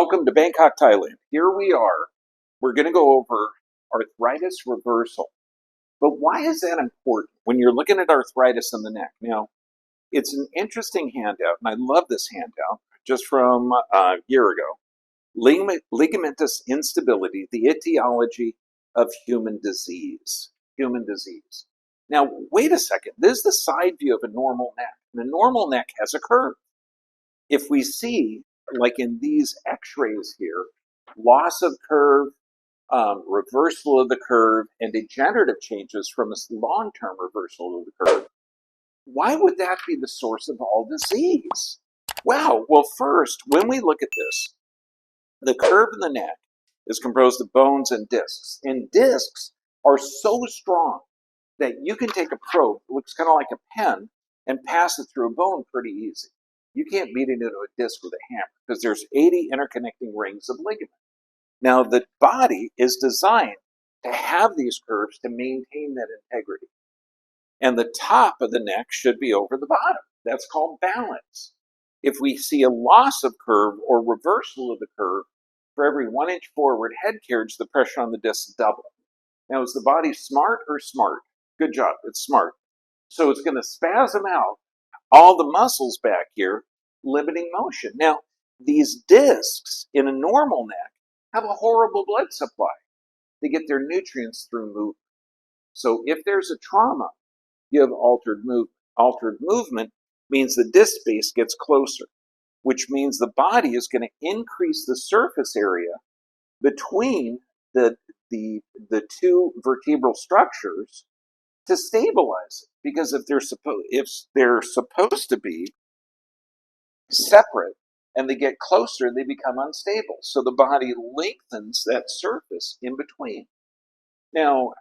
Welcome to Bangkok, Thailand. Here we are. We're going to go over arthritis reversal. But why is that important when you're looking at arthritis in the neck? Now, it's an interesting handout, and I love this handout, just from a year ago. Ligamentous instability, the etiology of human disease. Human disease. Now, wait a second. This is the side view of a normal neck. And a normal neck has a curve. If we see, like in these x-rays here, loss of curve, reversal of the curve, and degenerative changes from a long-term reversal of the curve, why would that be the source of all disease? Wow. Well, first, when we look at this, the curve in the neck is composed of bones and discs. And discs are so strong that you can take a probe, it looks kind of like a pen, and pass it through a bone pretty easy. You can't beat it into a disc with a hammer because there's 80 interconnecting rings of ligament. Now, the body is designed to have these curves to maintain that integrity. And the top of the neck should be over the bottom. That's called balance. If we see a loss of curve or reversal of the curve, for every 1 inch forward head carriage, the pressure on the disc doubles. Now, is the body smart or smart? Good job, it's smart. So it's going to spasm out all the muscles back here, limiting motion. Now, these discs in a normal neck have a horrible blood supply. They get their nutrients through movement. So if there's a trauma, you have altered movement. Altered movement means the disc space gets closer, which means the body is going to increase the surface area between the two vertebral structures to stabilize it. Because if they're supposed to be separate and they get closer, they become unstable. So the body lengthens that surface in between. Now,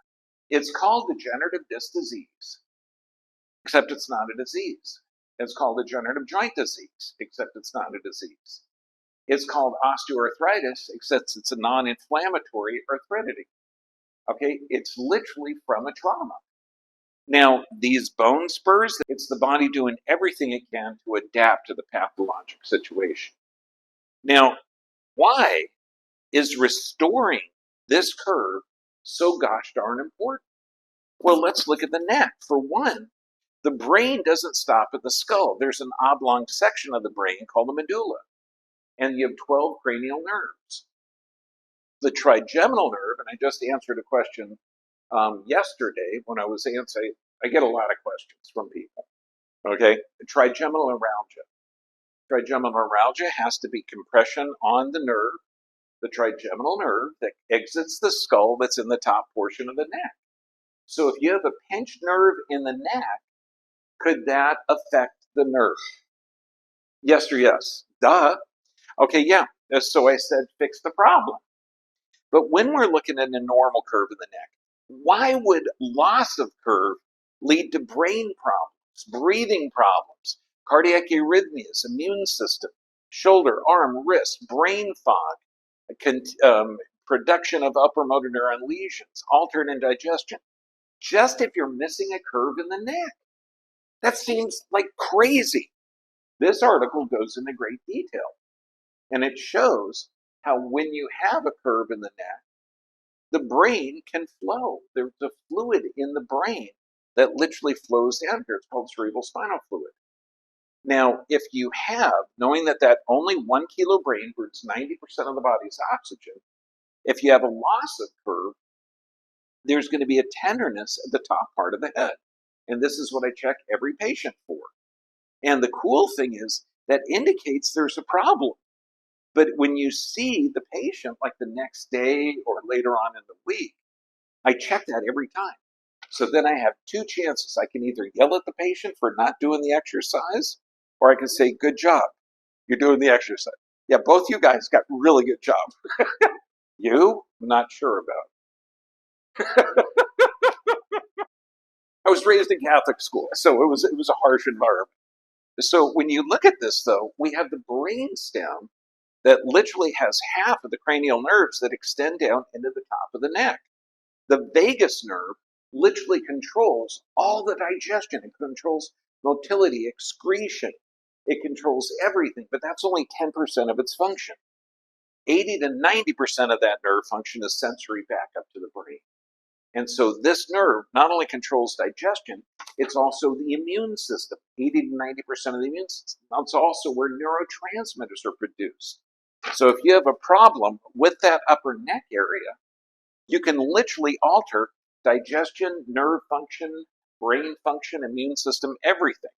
it's called degenerative disc disease, except it's not a disease. It's called degenerative joint disease, except it's not a disease. It's called osteoarthritis, except it's a non-inflammatory arthritic. Okay, it's literally from a trauma. Now, these bone spurs, it's the body doing everything it can to adapt to the pathologic situation. Now, why is restoring this curve so gosh darn important? Well, let's look at the neck. For one, the brain doesn't stop at the skull. There's an oblong section of the brain called the medulla, and you have 12 cranial nerves. The trigeminal nerve, and I just answered a question yesterday when I was answering, I get a lot of questions from people. Okay, trigeminal neuralgia. Trigeminal neuralgia has to be compression on the nerve, the trigeminal nerve that exits the skull that's in the top portion of the neck. So if you have a pinched nerve in the neck, could that affect the nerve? Yes or yes? Duh. Okay, yeah. So I said fix the problem. But when we're looking at a normal curve in the neck, why would loss of curve lead to brain problems, breathing problems, cardiac arrhythmias, immune system, shoulder, arm, wrist, brain fog, production of upper motor neuron lesions, altered indigestion, just if you're missing a curve in the neck? That seems like crazy. This article goes into great detail, and it shows how when you have a curve in the neck, the brain can flow. There's a fluid in the brain that literally flows down here. It's called cerebral spinal fluid. Now, if you have, knowing that only 1 kilo brain burns 90% of the body's oxygen, if you have a loss of curve, there's going to be a tenderness at the top part of the head. And this is what I check every patient for. And the cool thing is that indicates there's a problem. But when you see the patient, like the next day or later on in the week, I check that every time. So then I have two chances. I can either yell at the patient for not doing the exercise, or I can say, good job, you're doing the exercise. Yeah, both you guys got really good job. You? I'm not sure about. I was raised in Catholic school, so it was a harsh environment. So when you look at this, though, we have the brain stem that literally has half of the cranial nerves that extend down into the top of the neck. The vagus nerve literally controls all the digestion. It controls motility, excretion. It controls everything, but that's only 10% of its function. 80 to 90% of that nerve function is sensory back up to the brain. And so this nerve not only controls digestion, it's also the immune system. 80 to 90% of the immune system. It's also where neurotransmitters are produced. So if you have a problem with that upper neck area, you can literally alter digestion, nerve function, brain function, immune system, everything.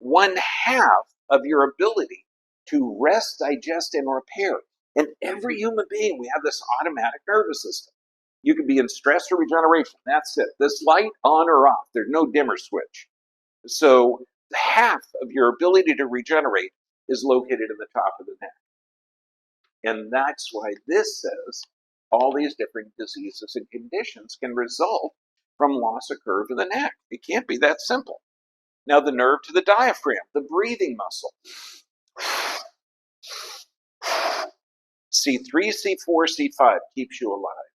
1/2 of your ability to rest, digest, and repair. In every human being, we have this automatic nervous system. You can be in stress or regeneration. That's it. This light on or off. There's no dimmer switch. So half of your ability to regenerate is located in the top of the neck. And that's why this says all these different diseases and conditions can result from loss of curve in the neck. It can't be that simple. Now, the nerve to the diaphragm, the breathing muscle. C3, C4, C5 keeps you alive.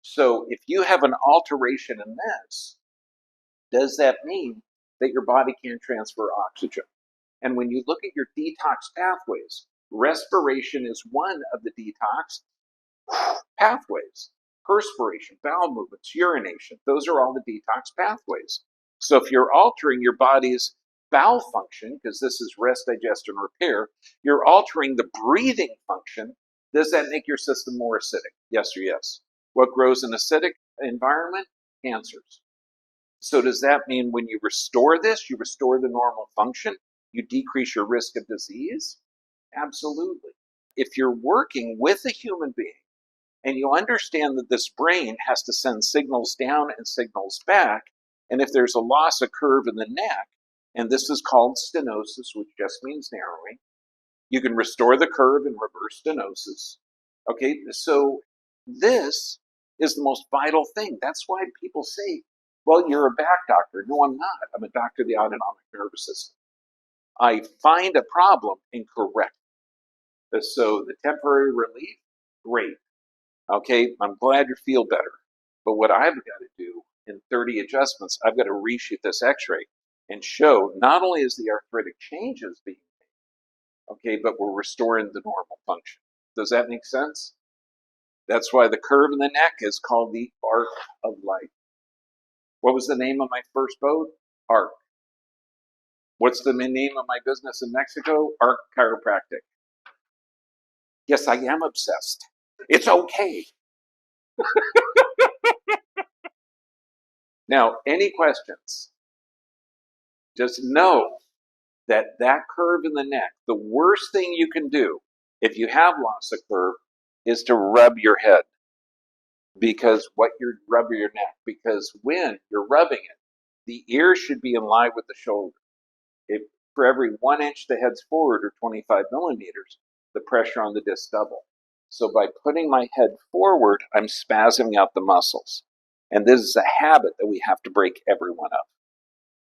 So if you have an alteration in this, does that mean that your body can't transfer oxygen? And when you look at your detox pathways, respiration is one of the detox pathways. Perspiration, bowel movements, urination, those are all the detox pathways. So if you're altering your body's bowel function, because this is rest, digest, and repair, you're altering the breathing function. Does that make your system more acidic? Yes or yes? What grows in acidic environment? Cancers. So does that mean when you restore this, you restore the normal function? You decrease your risk of disease? Absolutely. If you're working with a human being and you understand that this brain has to send signals down and signals back, and if there's a loss of curve in the neck, and this is called stenosis, which just means narrowing, you can restore the curve and reverse stenosis. Okay, so this is the most vital thing. That's why people say, well, you're a back doctor. No, I'm not. I'm a doctor of the autonomic nervous system. I find a problem and correct it. So the temporary relief, great. Okay, I'm glad you feel better. But what I've got to do in 30 adjustments, I've got to reshoot this x-ray and show not only is the arthritic changes being made, okay, but we're restoring the normal function. Does that make sense? That's why the curve in the neck is called the arc of life. What was the name of my first boat? Arc. What's the name of my business in Mexico? Arc Chiropractic. Yes, I am obsessed. It's okay. Now, any questions? Just know that that curve in the neck, the worst thing you can do if you have loss of curve is to rub your head. Because what you're rubbing your neck, because when you're rubbing it, the ear should be in line with the shoulder. If for every 1 inch the head's forward or 25 millimeters, the pressure on the disc double. So by putting my head forward, I'm spasming out the muscles. And this is a habit that we have to break everyone up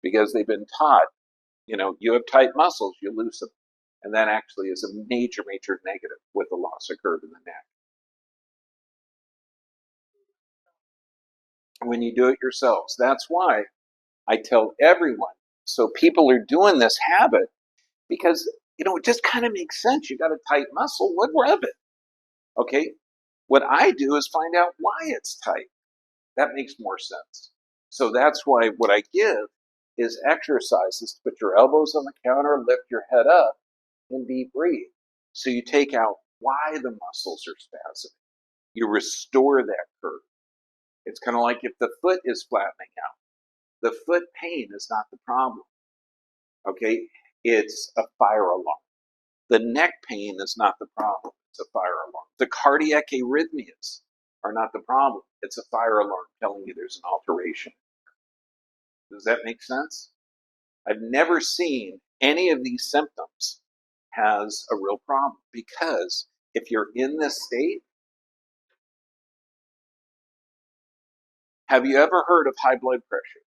because they've been taught, you have tight muscles, you loosen them. And that actually is a major, major negative with the loss of curve in the neck. When you do it yourselves, that's why I tell everyone. So people are doing this habit because, it just kind of makes sense. You got a tight muscle, what rub it? Okay. What I do is find out why it's tight. That makes more sense. So that's why what I give is exercises to put your elbows on the counter, lift your head up, and deep breathe. So you take out why the muscles are spasming. You restore that curve. It's kind of like if the foot is flattening out. The foot pain is not the problem. Okay? It's a fire alarm. The neck pain is not the problem. It's a fire alarm. The cardiac arrhythmias are not the problem. It's a fire alarm telling you there's an alteration. Does that make sense? I've never seen any of these symptoms has a real problem because if you're in this state, have you ever heard of high blood pressure?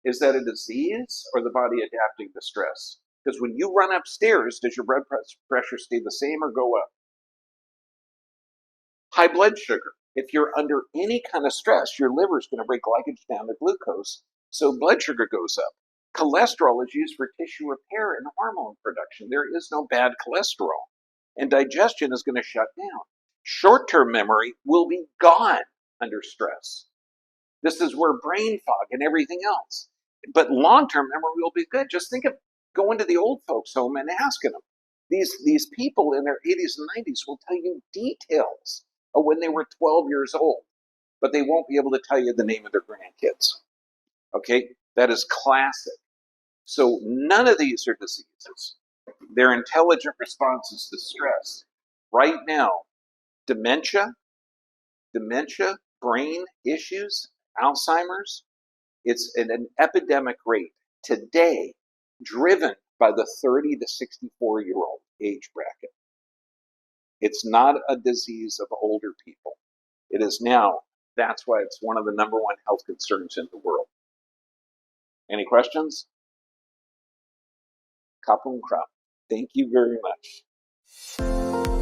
Is that a disease or the body adapting to stress? Because when you run upstairs, does your blood pressure stay the same or go up? High blood sugar. If you're under any kind of stress, your liver is going to break glycogen down to glucose, so blood sugar goes up. Cholesterol is used for tissue repair and hormone production. There is no bad cholesterol. and digestion is going to shut down. Short-term memory will be gone under stress. This is where brain fog and everything else. But long-term memory will be good. Just think of going to the old folks' home and asking them. These people in their 80s and 90s will tell you details of when they were 12 years old, but they won't be able to tell you the name of their grandkids. Okay? That is classic. So none of these are diseases. They're intelligent responses to stress. Right now, dementia, brain issues, Alzheimer's, it's an epidemic rate today driven by the 30 to 64-year-old age bracket. It's not a disease of older people. It is now. That's why it's one of the number one health concerns in the world. Any questions? Kapun Krap. Thank you very much.